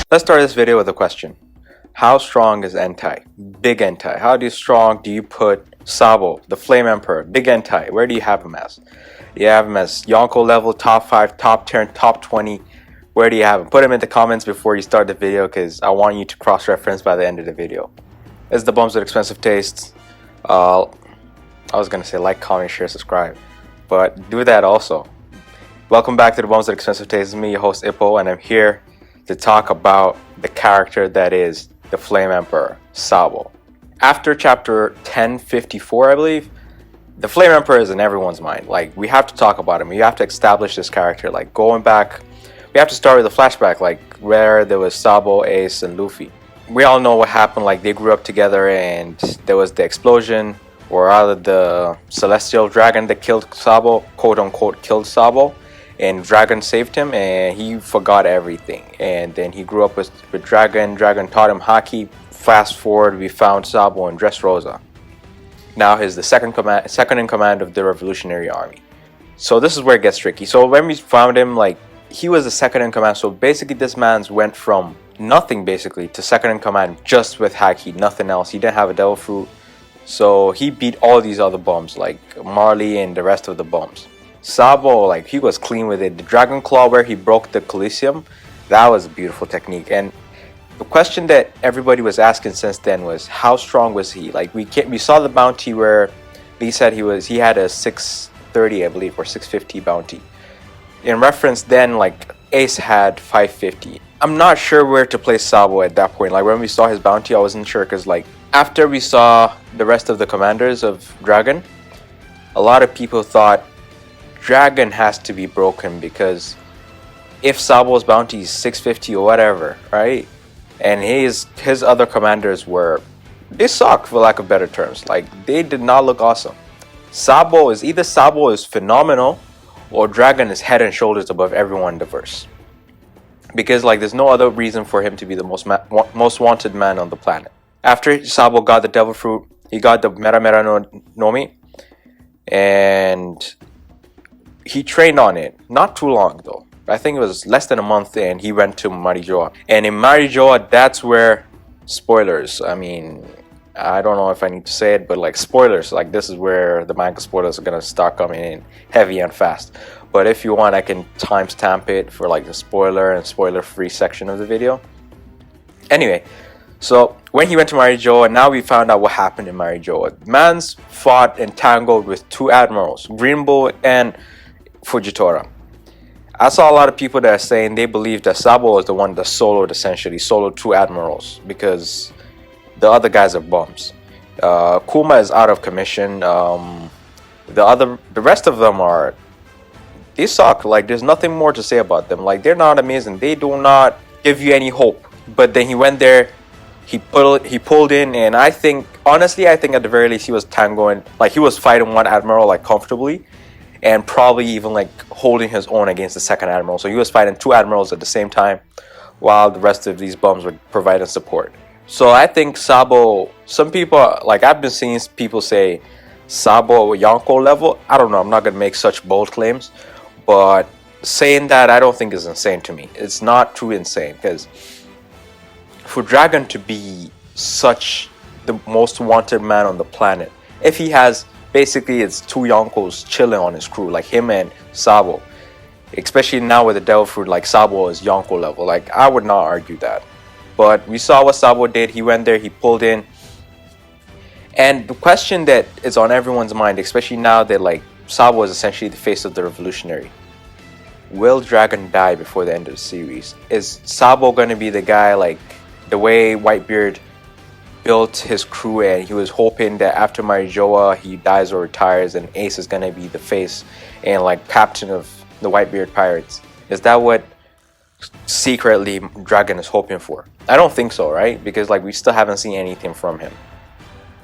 Let's start this video with a question. How strong is Entai? Big Entai. How strong do you put Sabo, the Flame Emperor? Big Entai. Where do you have him as? Do you have him as Yonko level, top 5, top 10, top 20? Where do you have him? Put him in the comments before you start the video because I want you to cross-reference by the end of the video. It's the Bums with Expensive Tastes. I was going to say like, comment, share, subscribe. But do that also. Welcome back to the Bums with Expensive Tastes. It's me, your host Ippo, and I'm here to talk about the character that is the Flame Emperor, Sabo. After chapter 1054, I believe, the Flame Emperor is in everyone's mind. Like, we have to talk about him. We have to establish this character. Like, going back, we have to start with a flashback, like where there was Sabo, Ace, and Luffy. We all know what happened. Like, they grew up together, and there was the explosion, or rather the celestial dragon that killed Sabo, quote unquote killed Sabo, and Dragon saved him, and he forgot everything. And then he grew up with Dragon. Dragon taught him haki. Fast forward, we found Sabo in Dressrosa. Now he's the second in command of the Revolutionary Army. So this is where it gets tricky. So when we found him, like, he was the second in command. So basically this man's went from nothing basically to second in command just with haki, nothing else. He didn't have a devil fruit. So he beat all these other bums like Marley and the rest of the bums. Sabo, like, he was clean with it. The Dragon Claw where he broke the Coliseum, that was a beautiful technique. And the question that everybody was asking since then was, how strong was he? Like, we saw the bounty where Lee said he had a 630, I believe, or 650 bounty. In reference then, like, Ace had 550. I'm not sure where to place Sabo at that point. Like, when we saw his bounty, I wasn't sure because, like, after we saw the rest of the commanders of Dragon, a lot of people thought Dragon has to be broken because if Sabo's bounty is 650 or whatever, right? And his other commanders they suck, for lack of better terms. Like, they did not look awesome. Sabo is phenomenal, or Dragon is head and shoulders above everyone in the verse. Because, like, there's no other reason for him to be the most wanted man on the planet. After Sabo got the devil fruit, he got the Mera Mera no Mi, and he trained on it. Not too long though. I think it was less than a month, and he went to Marijoa. And in Marijoa, that's where, spoilers, I mean, I don't know if I need to say it, but like, spoilers, like, this is where the manga spoilers are gonna start coming in heavy and fast. But if you want, I can timestamp it for like the spoiler and spoiler free section of the video. Anyway, so when he went to Marijoa, now we found out what happened in Marijoa. Mans fought and tangled with two admirals, Green Bull and Fujitora. I saw a lot of people that are saying they believe that Sabo was the one that soloed two admirals because the other guys are bums. Kuma is out of commission. The rest of them they suck. Like, there's nothing more to say about them. Like, they're not amazing. They do not give you any hope. But then he went there, he pulled in, and I think at the very least he was tangoing, like, he was fighting one admiral like comfortably, and probably even like holding his own against the second admiral. So he was fighting two admirals at the same time while the rest of these bums were providing support. So I think Sabo, some people, like, I've been seeing people say Sabo Yonko level. I don't know, I'm not going to make such bold claims, but saying that I don't think is insane to me. It's not too insane because for Dragon to be such the most wanted man on the planet, if he has, basically it's two Yonkos chilling on his crew, like him and Sabo, especially now with the devil fruit, like, Sabo is Yonko level. Like, I would not argue that. But we saw what Sabo did. He went there, he pulled in, and the question that is on everyone's mind, especially now that, like, Sabo is essentially the face of the revolutionary, will Dragon die before the end of the series? Is Sabo going to be the guy, like the way Whitebeard built his crew, and he was hoping that after Marijoa he dies or retires and Ace is gonna be the face and like captain of the Whitebeard pirates? Is that what secretly Dragon is hoping for? I don't think so, right? Because, like, we still haven't seen anything from him,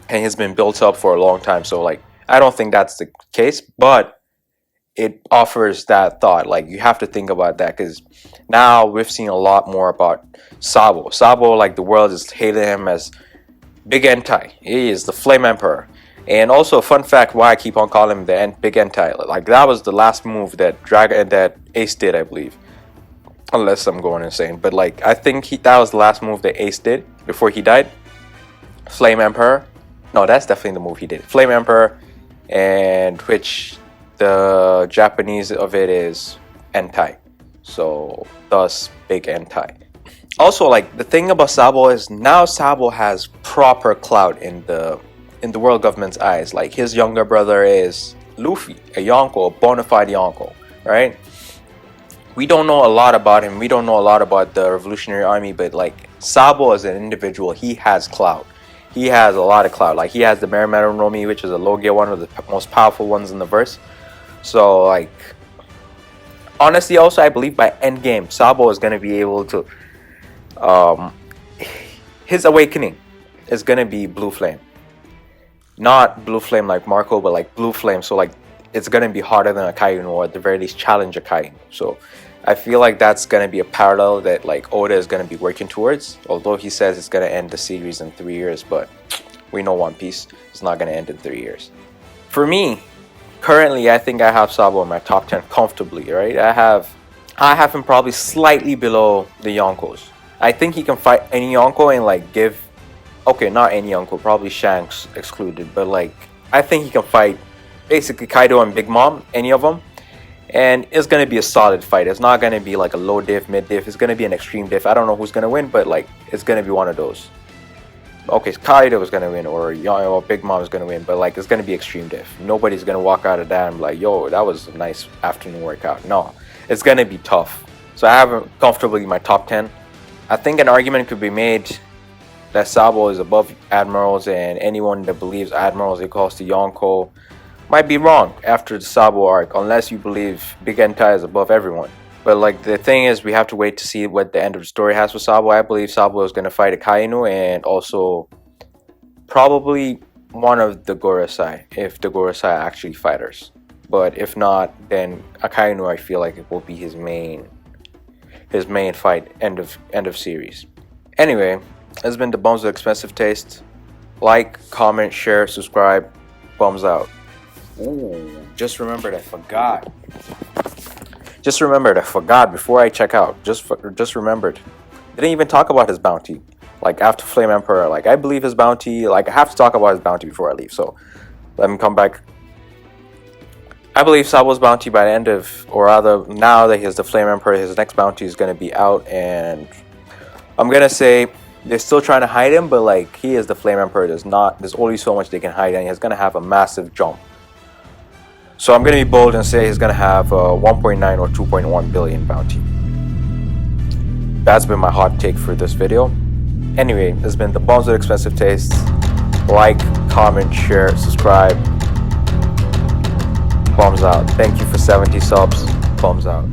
and he's been built up for a long time. So, like, I don't think that's the case, but it offers that thought. Like, you have to think about that because now we've seen a lot more about Sabo, like, the world is hailing him as Big Entai. He is the Flame Emperor. And also, fun fact, why I keep on calling him the Big Entei. Like that was the last move that Ace did, I believe. Unless I'm going insane, but like I think that was the last move that Ace did before he died. Flame Emperor. No, that's definitely the move he did. Flame Emperor, and which the Japanese of it is Entei. So thus Big Entei. Also, like the thing about Sabo is now Sabo has proper clout in the world government's eyes. Like his younger brother is Luffy, a Yonko, a bona fide Yonko, right? We don't know a lot about him. We don't know a lot about the Revolutionary Army, but like Sabo as an individual, he has clout. He has a lot of clout. Like he has the Meramaru no Mi, which is a Logia, one of the most powerful ones in the verse. So like, honestly, also I believe by endgame, Sabo is gonna be able to, his awakening is gonna be Blue Flame, not Blue Flame like Marco, but like Blue Flame. So like, it's gonna be harder than Akainu, or at the very least challenge Akainu. So I feel like that's gonna be a parallel that like Oda is gonna be working towards. Although he says it's gonna end the series in 3 years, but we know One Piece is not gonna end in 3 years. For me, currently, I think I have Sabo in my top 10 comfortably. Right, I have him probably slightly below the Yonkos. I think he can fight any Yonko and like give. Okay, not any Yonko, probably Shanks excluded, but like I think he can fight basically Kaido and Big Mom, any of them. And it's going to be a solid fight. It's not going to be like a low diff, mid diff. It's going to be an extreme diff. I don't know who's going to win, but like it's going to be one of those. Okay, Kaido is going to win, or Big Mom is going to win, but like it's going to be extreme diff. Nobody's going to walk out of that and be like, yo, that was a nice afternoon workout. No, it's going to be tough. So I have him comfortably in my top 10. I think an argument could be made that Sabo is above Admirals, and anyone that believes Admirals equals to Yonko might be wrong after the Sabo arc, unless you believe Big Entei is above everyone. But like the thing is, we have to wait to see what the end of the story has for Sabo. I believe Sabo is going to fight Akainu and also probably one of the Gorosei, if the Gorosei are actually fighters. But if not, then Akainu, I feel like it will be his main fight end of series. Anyway, this has been the Bums with Expensive Taste. Like, comment, share, subscribe. Bums out. Ooh, just remembered I forgot. Before I check out. Just remembered. Didn't even talk about his bounty. Like after Flame Emperor, like I believe his bounty. Like I have to talk about his bounty before I leave. So let me come back. I believe Sabo's bounty by the end of, or rather now that he has the Flame Emperor, his next bounty is gonna be out, and I'm gonna say they're still trying to hide him, but like he is the Flame Emperor. There's only so much they can hide, and he's gonna have a massive jump. So I'm going to be bold and say he's going to have a 1.9 or 2.1 billion bounty. That's been my hot take for this video. Anyway, this has been the Bums with Expensive Taste. Like, comment, share, subscribe. Bums out. Thank you for 70 subs. Bums out.